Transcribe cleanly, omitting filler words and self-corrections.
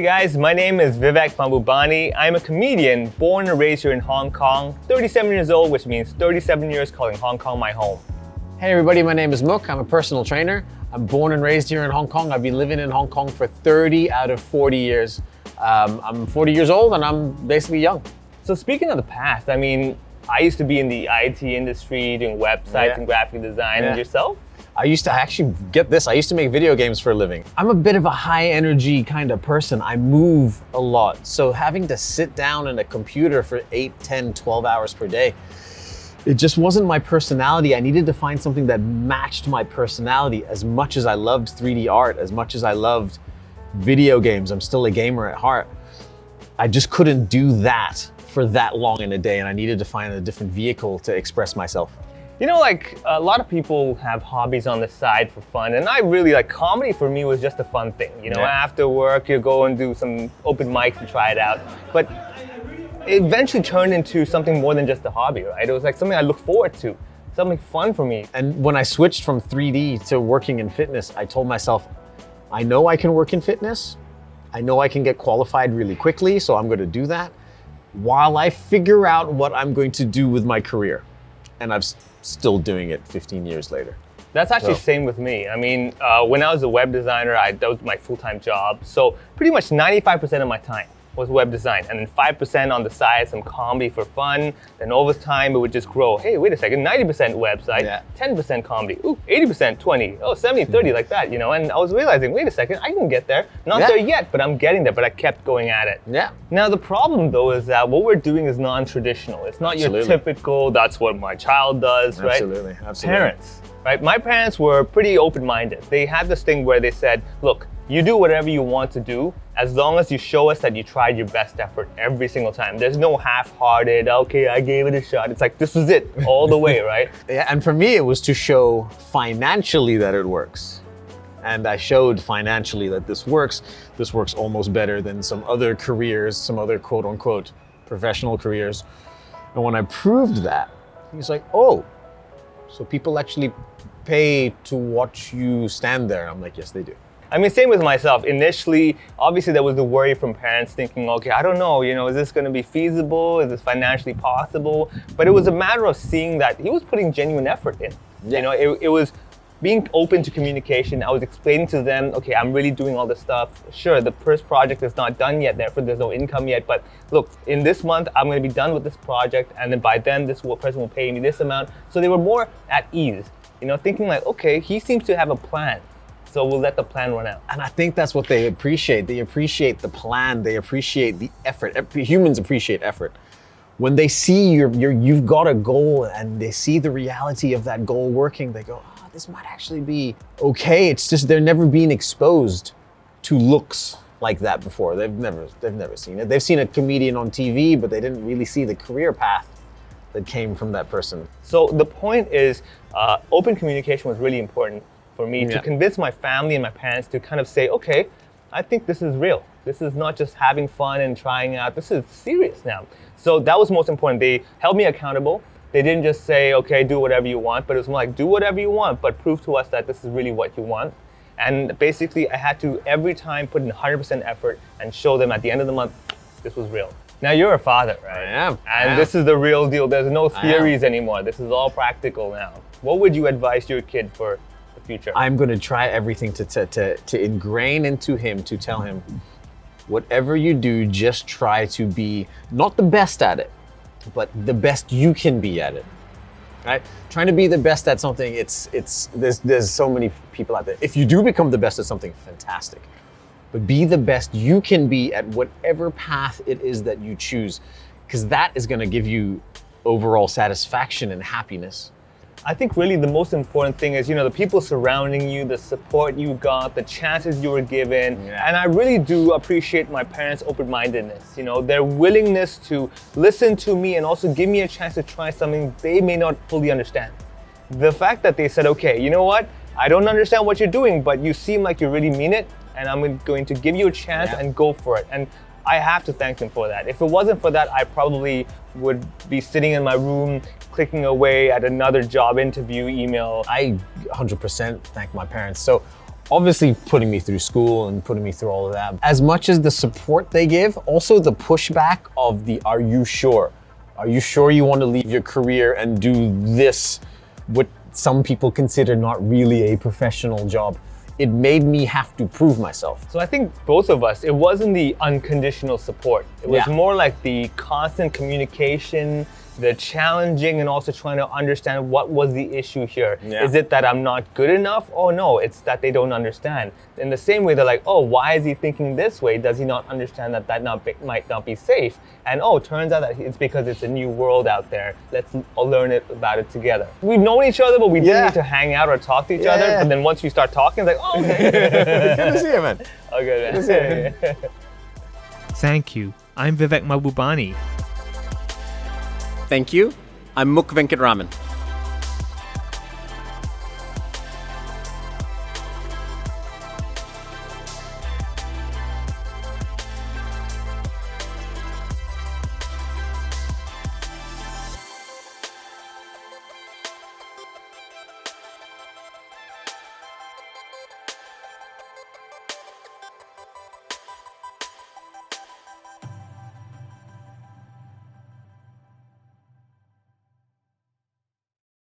Hey guys, my name is Vivek Mambubani. I'm a comedian born and raised here in Hong Kong, 37 years old, which means 37 years calling Hong Kong my home. Hey everybody, my name is Muk. I'm a personal trainer. I'm born and raised here in Hong Kong. I've been living in Hong Kong for 30 out of 40 years. I'm 40 years old and I'm basically young. So speaking of the past, I mean, I used to be in the IT industry doing websites and graphic design. And yourself? I used to make video games for a living. I'm a bit of a high energy kind of person. I move a lot. So having to sit down in a computer for 8, 10, 12 hours per day, it just wasn't my personality. I needed to find something that matched my personality. As much as I loved 3D art, as much as I loved video games, I'm still a gamer at heart. I just couldn't do that for that long in a day, and I needed to find a different vehicle to express myself. You know, like a lot of people have hobbies on the side for fun, and I really like comedy. For me was just a fun thing. You know, after work you go and do some open mics and try it out. But it eventually turned into something more than just a hobby, right? It was like something I look forward to, something fun for me. And when I switched from 3D to working in fitness, I told myself, I know I can work in fitness. I know I can get qualified really quickly, so I'm going to do that while I figure out what I'm going to do with my career. And I'm still doing it 15 years later. That's actually the same with me. I mean, when I was a web designer, that was my full-time job. So pretty much 95% of my time was web design, and then 5% on the side, some comedy for fun. Then over time, it would just grow. Hey, wait a second, 90% website, 10% comedy, 80%, 20, 70, 30, like that, you know? And I was realizing, wait a second, I can get there. Not there yet, but I'm getting there, but I kept going at it. Now, the problem though is that what we're doing is non-traditional. It's not your typical, that's what my child does, right? Absolutely. Parents, right? My parents were pretty open-minded. They had this thing where they said, look, you do whatever you want to do, as long as you show us that you tried your best effort every single time. There's no half-hearted, okay, I gave it a shot. It's like, this was it, all the way, right? And for me, it was to show financially that it works. And I showed financially that this works. This works almost better than some other careers, some other quote-unquote professional careers. And when I proved that, he's like, oh, so people actually pay to watch you stand there? I'm like, yes, they do. I mean, same with myself. Initially, obviously there was the worry from parents thinking, okay, I don't know, you know, is this gonna be feasible? Is this financially possible? But it was a matter of seeing that he was putting genuine effort in. You know, it was being open to communication. I was explaining to them, okay, I'm really doing all this stuff. Sure, the first project is not done yet, therefore there's no income yet, but look, in this month, I'm gonna be done with this project, and then by then, this person will pay me this amount. So they were more at ease, you know, thinking like, okay, he seems to have a plan. So we'll let the plan run out. And I think that's what they appreciate. They appreciate the plan. They appreciate the effort. Humans appreciate effort. When they see you've got a goal and they see the reality of that goal working, they go, oh, this might actually be okay. It's just they've never been exposed to looks like that before. They've never seen it. They've seen a comedian on TV, but they didn't really see the career path that came from that person. So the point is, open communication was really important for me to convince my family and my parents to kind of say, okay, I think this is real. This is not just having fun and trying out. This is serious now. So that was most important. They held me accountable. They didn't just say, okay, do whatever you want, but it was more like, do whatever you want, but prove to us that this is really what you want. And basically, I had to every time put in 100% effort and show them at the end of the month, this was real. Now you're a father, right? I am. And this is the real deal. There's no theories anymore. This is all practical now. What would you advise your kid for the future? I'm going to try everything to ingrain into him, to tell him, whatever you do, just try to be not the best at it, but the best you can be at it. Right? Trying to be the best at something, there's so many people out there. If you do become the best at something, fantastic. But be the best you can be at whatever path it is that you choose, because that is going to give you overall satisfaction and happiness. I think really the most important thing is, you know, the people surrounding you, the support you got, the chances you were given. And I really do appreciate my parents' open-mindedness, you know, their willingness to listen to me and also give me a chance to try something they may not fully understand. The fact that they said, okay, you know what, I don't understand what you're doing, but you seem like you really mean it, and I'm going to give you a chance and go for it. And I have to thank them for that. If it wasn't for that, I probably would be sitting in my room clicking away at another job interview email. I 100% thank my parents. So obviously putting me through school and putting me through all of that. As much as the support they give, also the pushback of the, are you sure? Are you sure you want to leave your career and do this, what some people consider not really a professional job? It made me have to prove myself. So I think both of us, it wasn't the unconditional support. It was more like the constant communication, the challenging, and also trying to understand what was the issue here. Yeah. Is it that I'm not good enough? Oh no, it's that they don't understand. In the same way, they're like, oh, why is he thinking this way? Does he not understand that might not be safe? And oh, turns out that it's because it's a new world out there. Let's all learn about it together. We've known each other, but we didn't need to hang out or talk to each other. But then once we start talking, it's like, oh, okay. Good to see you, man. Okay, man. Good to see you. Thank you. I'm Vivek Mahbubani. Thank you. I'm Muk Venkatraman.